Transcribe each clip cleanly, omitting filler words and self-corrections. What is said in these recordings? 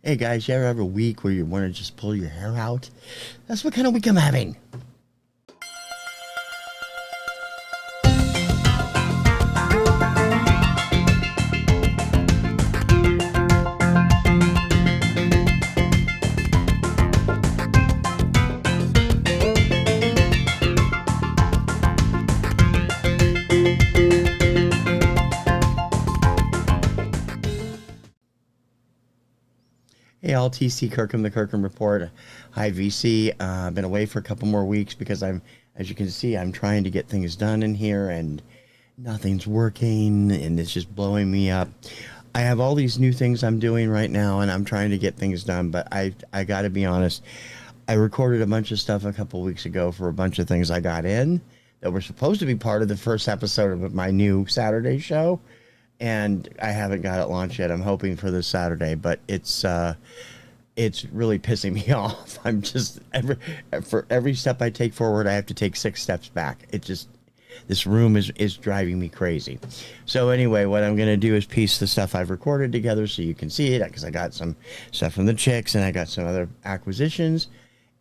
Hey guys, you ever have a week where you want to just pull your hair out? That's what kind of week I'm having. Hey, all TC Kirkham, the Kirkham Report. Hi, VC. I've been away for a couple more weeks because as you can see, I'm trying to get things done in here and nothing's working and it's just blowing me up. I have all these new things I'm doing right now and I'm trying to get things done, but I got to be honest. I recorded a bunch of stuff a couple weeks ago for a bunch of things I got in that were supposed to be part of the first episode of my new Saturday show. And I haven't got it launched yet. I'm hoping for this Saturday, but it's really pissing me off. I'm just for every step I take forward, I have to take 6 steps back. This room is driving me crazy. So anyway, what I'm gonna do is piece the stuff I've recorded together so you can see it, because I got some stuff from the chicks and I got some other acquisitions,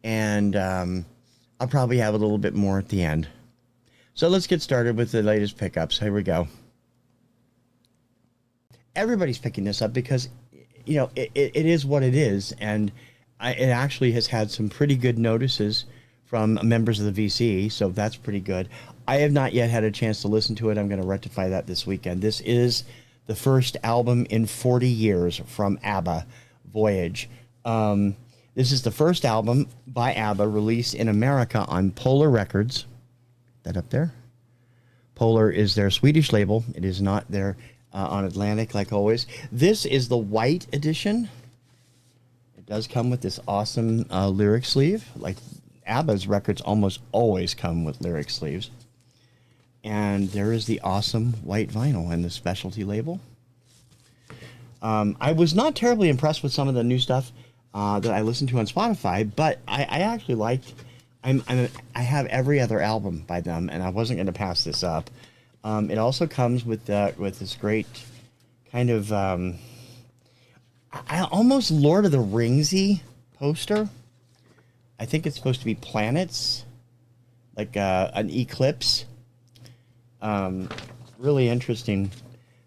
and I'll probably have a little bit more at the end. So let's get started with the latest pickups. Here we go. Everybody's picking this up because, it is what it is. And it actually has had some pretty good notices from members of the VC. So that's pretty good. I have not yet had a chance to listen to it. I'm going to rectify that this weekend. This is the first album in 40 years from ABBA, Voyage. This is the first album by ABBA released in America on Polar Records. That up there. Polar is their Swedish label. It is not their on Atlantic, like always. This is the white edition. It does come with this awesome lyric sleeve. Like ABBA's records almost always come with lyric sleeves. And there is the awesome white vinyl and the specialty label. I was not terribly impressed with some of the new stuff that I listened to on Spotify, but I actually liked. I have every other album by them, and I wasn't going to pass this up. It also comes with this great kind of almost Lord of the Ringsy poster. I think it's supposed to be planets, like an eclipse. Really interesting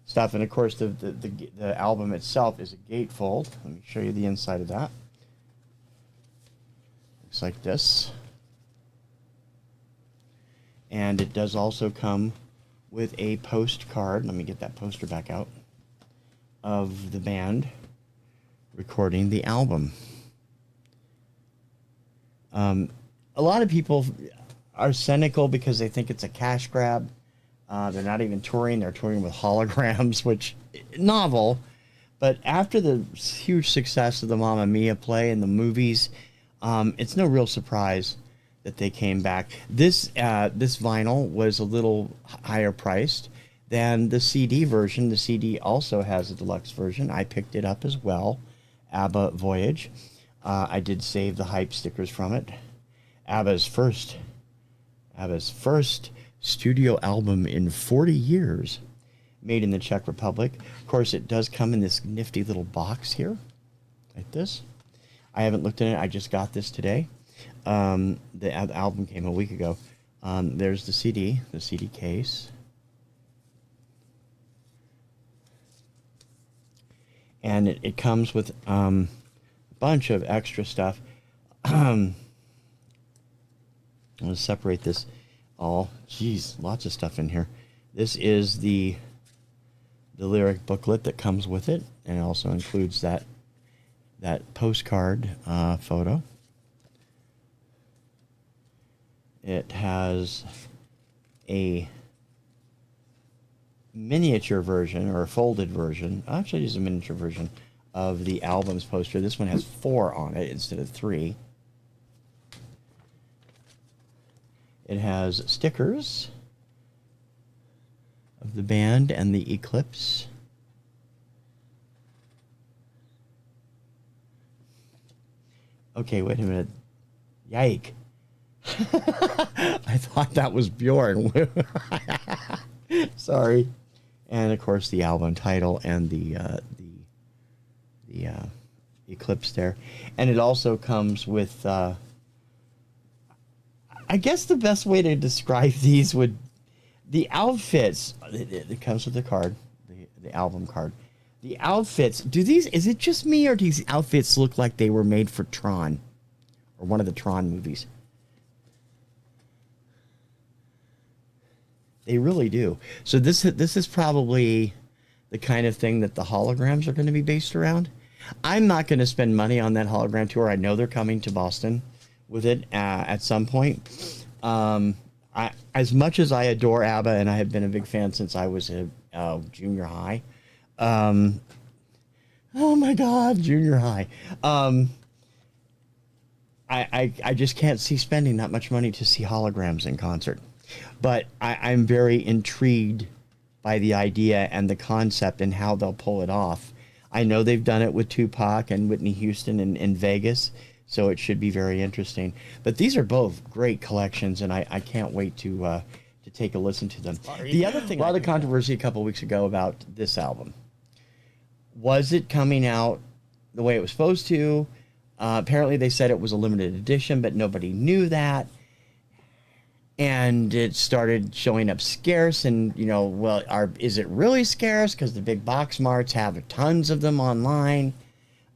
stuff, and of course the album itself is a gatefold. Let me show you the inside of that. Looks like this, and it does also come with a postcard. Let me get that poster back out of the band recording the album. A lot of people are cynical because they think it's a cash grab. They're not even touring. They're touring with holograms, which novel. But after the huge success of the Mamma Mia play and the movies, it's no real surprise that they came back. This vinyl was a little higher priced than the CD version. The CD also has a deluxe version. I picked it up as well. ABBA Voyage. I did save the hype stickers from it. ABBA's first studio album in 40 years, made in the Czech Republic. Of course, it does come in this nifty little box here, like this. I haven't looked at it. I just got this today. The album came a week ago. There's the CD case. And it comes with a bunch of extra stuff. I'm going to separate this all. Geez, lots of stuff in here. This is the lyric booklet that comes with it, and it also includes that postcard photo. It has a miniature version, or a folded version. Actually, it's a miniature version of the album's poster. This one has 4 on it instead of 3. It has stickers of the band and the eclipse. Okay, wait a minute. Yike. I thought that was Bjorn. Sorry. And of course the album title and the Eclipse there. And it also comes with, I guess the best way to describe these would, the outfits, it comes with the card, the album card. The outfits, is it just me, or do these outfits look like they were made for Tron? Or one of the Tron movies? They really do. So this is probably the kind of thing that the holograms are going to be based around. I'm not going to spend money on that hologram tour. I know they're coming to Boston with it at some point. As much as I adore ABBA, and I have been a big fan since I was a junior high. Oh my God, junior high. I just can't see spending that much money to see holograms in concert. But I'm very intrigued by the idea and the concept and how they'll pull it off. I know they've done it with Tupac and Whitney Houston in Vegas, so it should be very interesting. But these are both great collections, and I can't wait to take a listen to them. The other thing, a lot of controversy a couple weeks ago about this album. Was it coming out the way it was supposed to? Apparently they said it was a limited edition, but nobody knew that. And it started showing up scarce, and is it really scarce? Because the big box marts have tons of them online.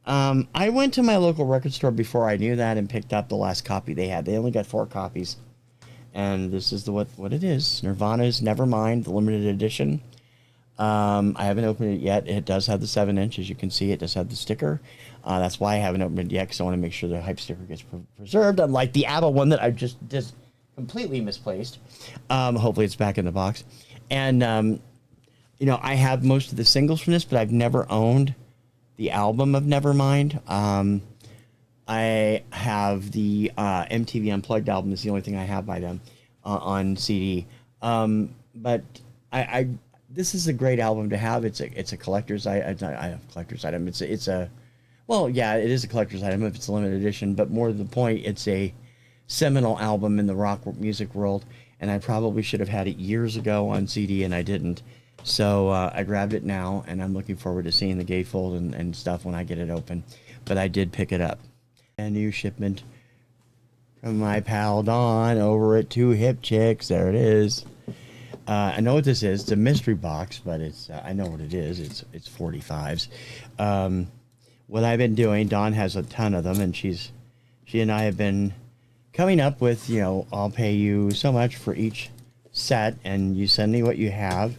I went to my local record store before I knew that and picked up the last copy they had. They only got 4 copies, and this is what it is. Nirvana's Nevermind, the limited edition. I haven't opened it yet. It does have the 7-inch, as you can see. It does have the sticker. That's why I haven't opened it yet, because I want to make sure the hype sticker gets preserved, unlike the ABBA one that I just completely misplaced. Hopefully it's back in the box. And, I have most of the singles from this, but I've never owned the album of Nevermind. I have the MTV Unplugged album. Is the only thing I have by them on CD. But this is a great album to have. It's a collector's collector's item. It is a collector's item if it's a limited edition. But more to the point, it's a seminal album in the rock music world, and I probably should have had it years ago on CD, and I didn't. So I grabbed it now, and I'm looking forward to seeing the gatefold and stuff when I get it open. But I did pick it up. A new shipment from my pal Don over at Two Hip Chicks. There it is. I know what this is. It's a mystery box, but it's I know what it is. It's 45s. What I've been doing, Dawn has a ton of them, and she and I have been coming up with, I'll pay you so much for each set, and you send me what you have,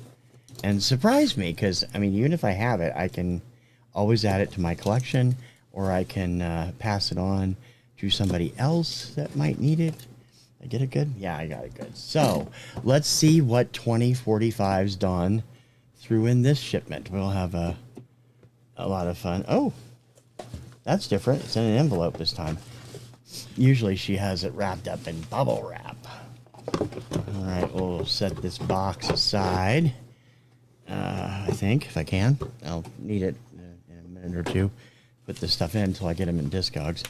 and surprise me, because, even if I have it, I can always add it to my collection, or I can pass it on to somebody else that might need it. I get it good? Yeah, I got it good. So, let's see what 2045's Dawn threw in this shipment. We'll have a lot of fun. Oh, that's different. It's in an envelope this time. Usually she has it wrapped up in bubble wrap. All right, we'll set this box aside. I think, if I can. I'll need it in a minute or two. Put this stuff in until I get them in Discogs.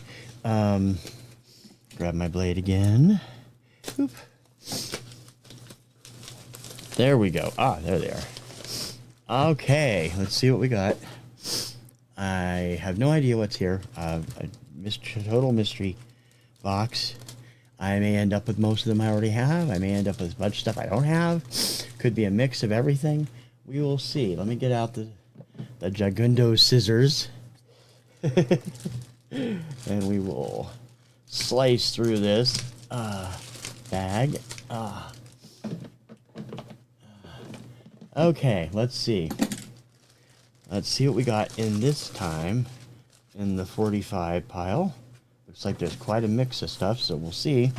Grab my blade again. Oop. There we go. There they are. Okay, let's see what we got. I have no idea what's here. Total mystery box. I may end up with most of them I already have. I may end up with a bunch of stuff I don't have. Could be a mix of everything. We will see. Let me get out the Jagundo scissors. And we will slice through this bag. Okay, let's see. Let's see what we got in this time in the 45 pile. Looks like there's quite a mix of stuff, so we'll see.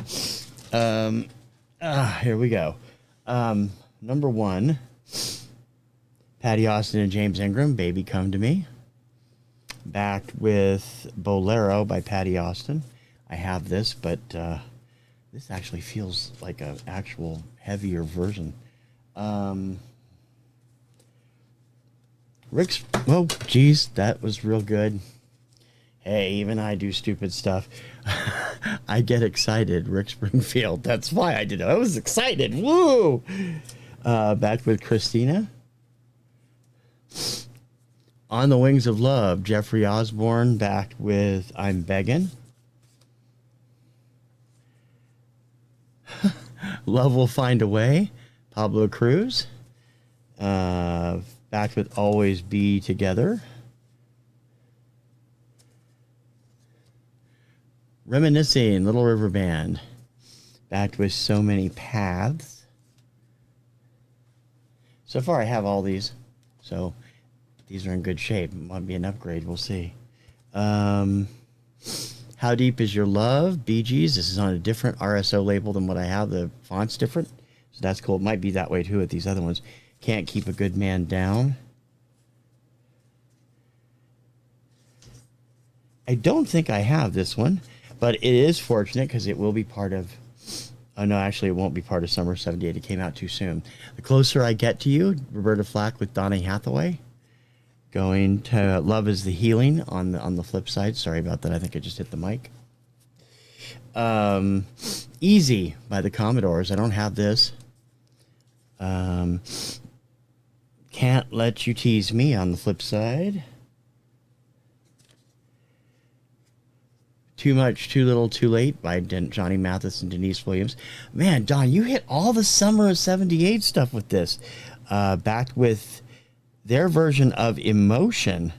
Here we go. Number 1, Patty Austin and James Ingram, Baby Come to Me. Backed with Bolero by Patty Austin. I have this, but this actually feels like an actual heavier version. Rick's, oh, geez, that was real good. Hey, even I do stupid stuff. I get excited. Rick Springfield. That's why I did it. I was excited. Woo! Back with Christina. On the Wings of Love, Jeffrey Osborne back with I'm Beggin'. Love Will Find a Way, Pablo Cruz. Back with Always Be Together. Reminiscing, Little River Band. Back with So Many Paths. So far I have all these, so these are in good shape. Might be an upgrade, we'll see. How Deep Is Your Love, Bee Gees. This is on a different RSO label than what I have. The font's different, so that's cool. It might be that way too with these other ones. Can't Keep a Good Man Down. I don't think I have this one, but it is fortunate because it will be part of... Oh, no, actually, it won't be part of Summer 78. It came out too soon. The Closer I Get to You, Roberta Flack with Donna Hathaway. Going to Love is the Healing on the flip side. Sorry about that. I think I just hit the mic. Easy by the Commodores. I don't have this. Can't Let You Tease Me on the flip side. Too Much, Too Little, Too Late by Johnny Mathis and Denise Williams. Man, Don, you hit all the Summer of 78 stuff with this. Back with their version of Emotion.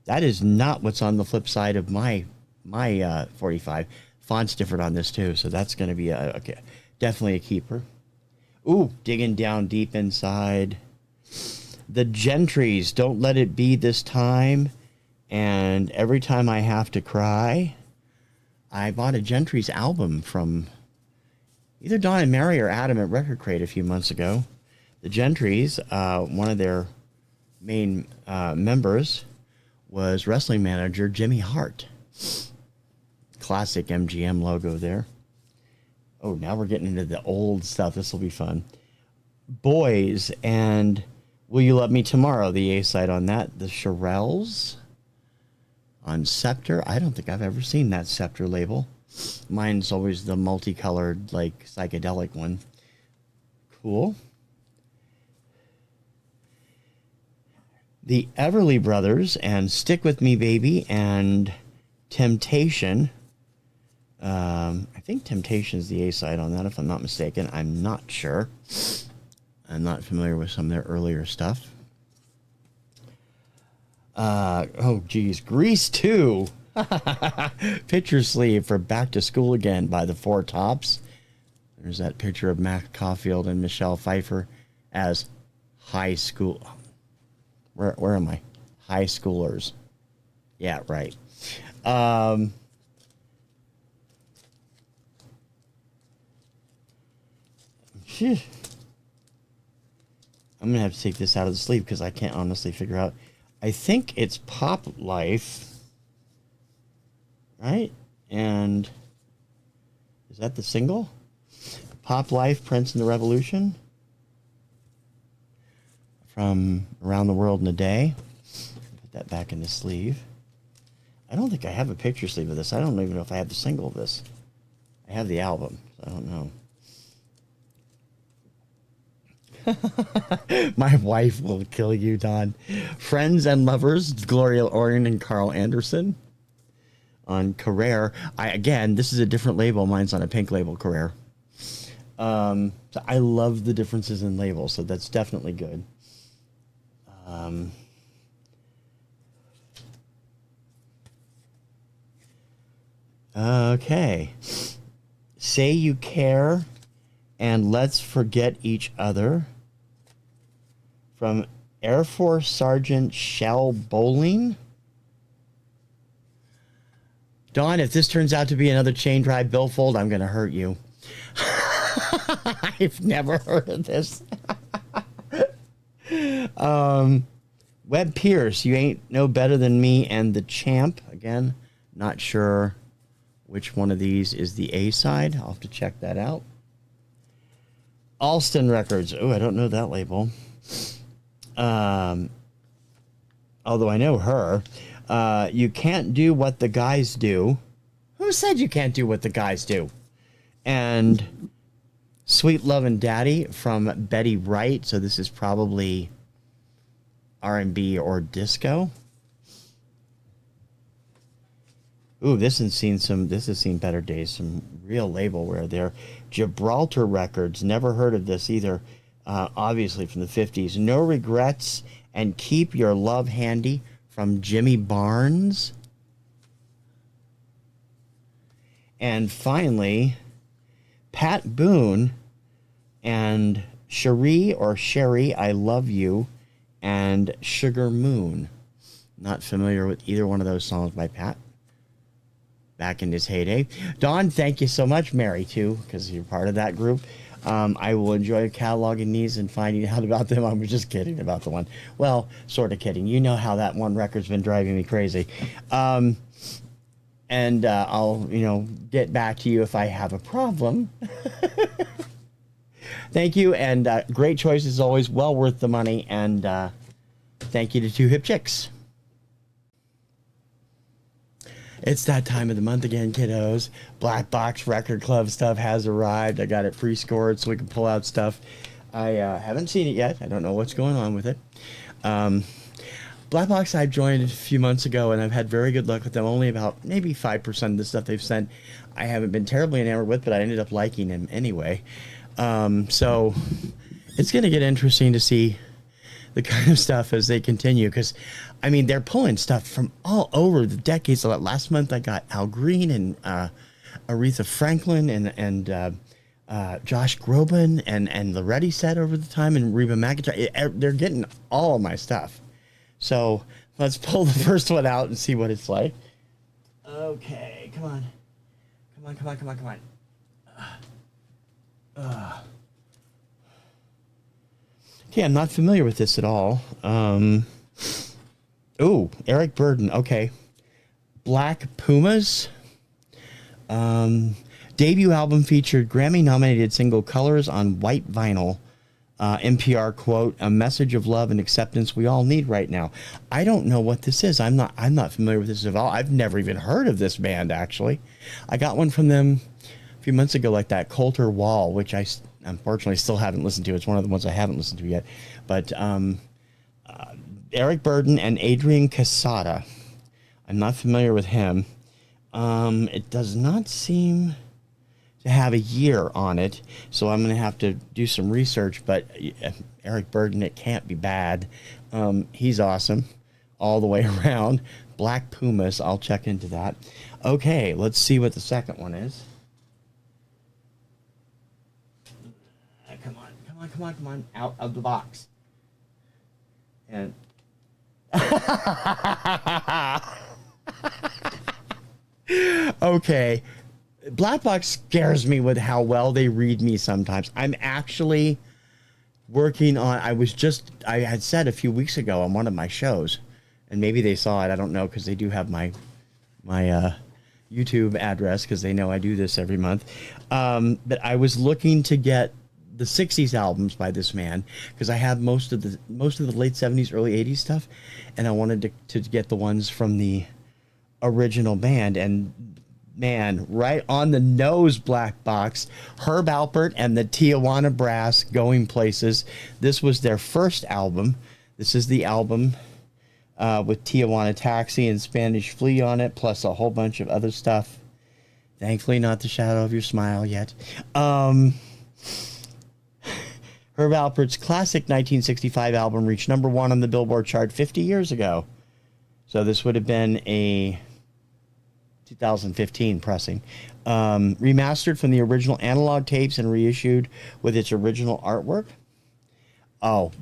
That is not what's on the flip side of my 45. Font's different on this too, so that's going to be definitely a keeper. Ooh, Digging Down Deep Inside. The Gentrys, Don't Let It Be This Time. And Every Time I Have to Cry. I bought a Gentrys album from either Don and Mary or Adam at Record Crate a few months ago. The Gentrys, one of their main members was wrestling manager Jimmy Hart. Classic MGM logo there. Oh, now we're getting into the old stuff. This will be fun. Boys and Will You Love Me Tomorrow, the A-side on that. The Shirelles on Scepter. I don't think I've ever seen that Scepter label. Mine's always the multicolored, like, psychedelic one. Cool. The Everly Brothers and Stick With Me Baby and Temptation. I think Temptation's the A-side on that, if I'm not mistaken. I'm not sure. I'm not familiar with some of their earlier stuff. Oh, geez. Grease 2. Picture sleeve for Back to School Again by the Four Tops. There's that picture of Mac Caulfield and Michelle Pfeiffer as high school. Where am I? High schoolers. Yeah, right. I'm going to have to take this out of the sleeve because I can't honestly figure out. I think it's Pop Life, right? And is that the single? Pop Life, Prince and the Revolution from Around the World in a Day. Put that back in the sleeve. I don't think I have a picture sleeve of this. I don't even know if I have the single of this. I have the album, so I don't know. My wife will kill you, Don. Friends and Lovers, Gloria Orion and Carl Anderson. On Carrere. Again, this is a different label. Mine's on a pink label, Carrere. So I love the differences in labels, so that's definitely good. Okay. Say You Care and Let's Forget Each Other. From Air Force Sergeant Shell Bowling. Don, if this turns out to be another chain drive billfold, I'm going to hurt you. I've never heard of this. Webb Pierce, You Ain't No Better Than Me, and The Champ. Again, not sure which one of these is the A-side. I'll have to check that out. Alston Records. Oh, I don't know that label. Although I know her. You Can't Do What the Guys Do. Who said you can't do what the guys do? And Sweet Lovin' Daddy from Betty Wright. So this is probably R&B or disco. Ooh, this has seen better days. Some real labelware there. Gibraltar Records. Never heard of this either. Obviously from the 50s. No Regrets and Keep Your Love Handy from Jimmy Barnes. And finally, Pat Boone and Cherie or Sherry, I Love You, and Sugar Moon. Not familiar with either one of those songs by Pat. Back in his heyday. Dawn, thank you so much. Mary, too, because you're part of that group. I will enjoy cataloging these and finding out about them. I was just kidding about the one. Well, sort of kidding. You know how that one record's been driving me crazy. And I'll, get back to you if I have a problem. Thank you, and great choice as always. Well worth the money, and thank you to Two Hip Chicks. It's that time of the month again, kiddos. Black Box Record Club stuff has arrived. I got it pre-scored so we can pull out stuff. I haven't seen it yet. I don't know what's going on with it. Black Box I joined a few months ago, and I've had very good luck with them. Only about maybe 5% of the stuff they've sent I haven't been terribly enamored with, but I ended up liking them anyway. So it's going to get interesting to see the kind of stuff as they continue, because I mean they're pulling stuff from all over the decades. So last month I got Al Green and Aretha Franklin and Josh Groban and Loretti Set over the time, and Reba McEntire. They're getting all of my stuff. So let's pull the first one out and see what it's like. Okay, come on. Okay, I'm not familiar with this at all. Eric Burdon. Okay. Black Pumas. Debut album featured Grammy-nominated single Colors on White Vinyl. NPR quote, a message of love and acceptance we all need right now. I don't know what this is. I'm not familiar with this at all. I've never even heard of this band, actually. I got one from them a few months ago, like that Coulter Wall, which I unfortunately still haven't listened to. It's one of the ones I haven't listened to yet. But Eric Burdon and Adrian Casada. I'm not familiar with him. It does not seem to have a year on it, so I'm going to have to do some research, but Eric Burdon, it can't be bad. He's awesome all the way around. Black Pumas, I'll check into that. Okay, let's see what the second one is. Come on, out of the box. And okay. Black Box scares me with how well they read me sometimes. I'm actually working on, I had said a few weeks ago on one of my shows, and maybe they saw it, I don't know, because they do have my YouTube address, because they know I do this every month. But I was looking to get the 60s albums by this man, because I have most of the late 70s, early 80s stuff, and I wanted to get the ones from the original band. And man, right on the nose, Black Box. Herb Alpert and the Tijuana Brass, Going Places. This was their first album. This is the album with Tijuana Taxi and Spanish Flea on it, plus a whole bunch of other stuff. Thankfully, not The Shadow of Your Smile yet. Herb Alpert's classic 1965 album reached #1 on the Billboard chart 50 years ago. So this would have been a 2015 pressing. Remastered from the original analog tapes and reissued with its original artwork. Oh,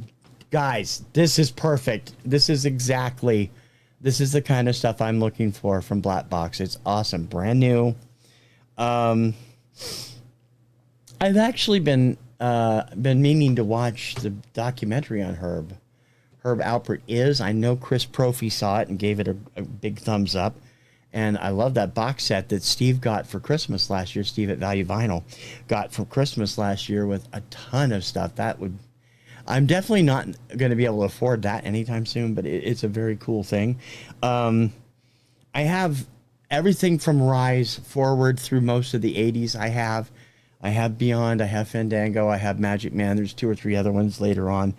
guys, this is perfect. This is the kind of stuff I'm looking for from Black Box. It's awesome. Brand new. I've actually been meaning to watch the documentary on Herb. Herb Alpert is. I know Chris Prophy saw it and gave it a big thumbs up. And I love that box set that Steve got for Christmas last year. Steve at Value Vinyl got for Christmas last year with a ton of stuff. I'm definitely not going to be able to afford that anytime soon, but it's a very cool thing. I have everything from Rise forward through most of the 80s. I have Beyond, I have Fandango, I have Magic Man. There's 2 or 3 other ones later on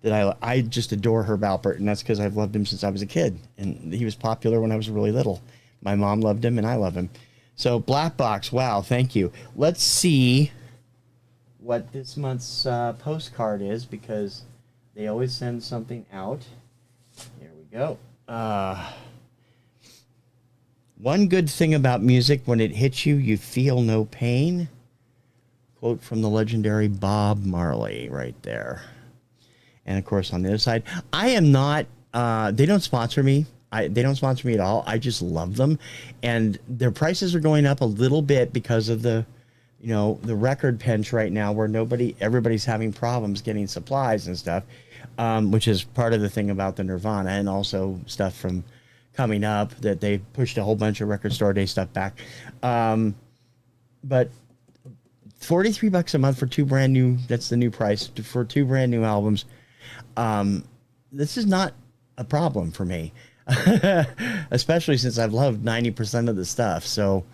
that I just adore Herb Alpert, and that's because I've loved him since I was a kid, and he was popular when I was really little. My mom loved him, and I love him. So Black Box, wow, thank you. Let's see what this month's postcard is, because they always send something out. Here we go. One good thing about music: when it hits you, you feel no pain. Quote from the legendary Bob Marley right there. And of course, on the other side, I am not, they don't sponsor me. They don't sponsor me at all. I just love them. And their prices are going up a little bit because of the record pinch right now, where everybody's having problems getting supplies and stuff, which is part of the thing about the Nirvana, and also stuff from coming up that they pushed a whole bunch of record store day stuff back. But $43 a month for two brand new, that's the new price for two brand new albums. This is not a problem for me, especially since I've loved 90% of the stuff. So,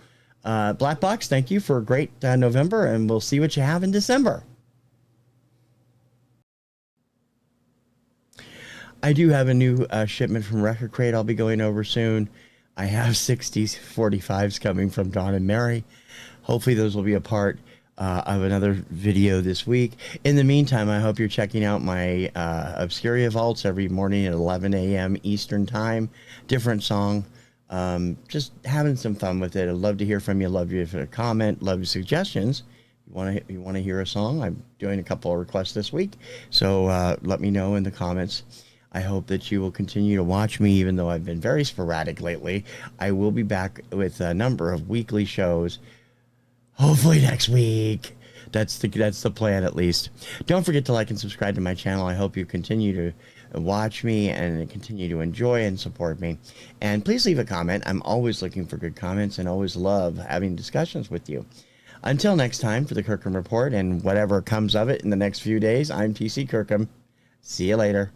Black Box, thank you for a great November, and we'll see what you have in December. I do have a new shipment from Record Crate I'll be going over soon. I have 60s 45s coming from Dawn and Mary. Hopefully those will be a part of another video this week. In the meantime, I hope you're checking out my Obscuria Vaults every morning at 11 a.m. Eastern Time. Different song. Just having some fun with it. I'd love to hear from you. Love you for a comment. Love your suggestions. You want to hear a song? I'm doing a couple of requests this week, so let me know in the comments. I hope that you will continue to watch me, even though I've been very sporadic lately. I will be back with a number of weekly shows, hopefully next week. That's the plan, at least. Don't forget to like and subscribe to my channel. I hope you continue to watch me and continue to enjoy and support me. And please leave a comment. I'm always looking for good comments and always love having discussions with you. Until next time, for the Kirkham Report and whatever comes of it in the next few days, I'm TC Kirkham. See you later.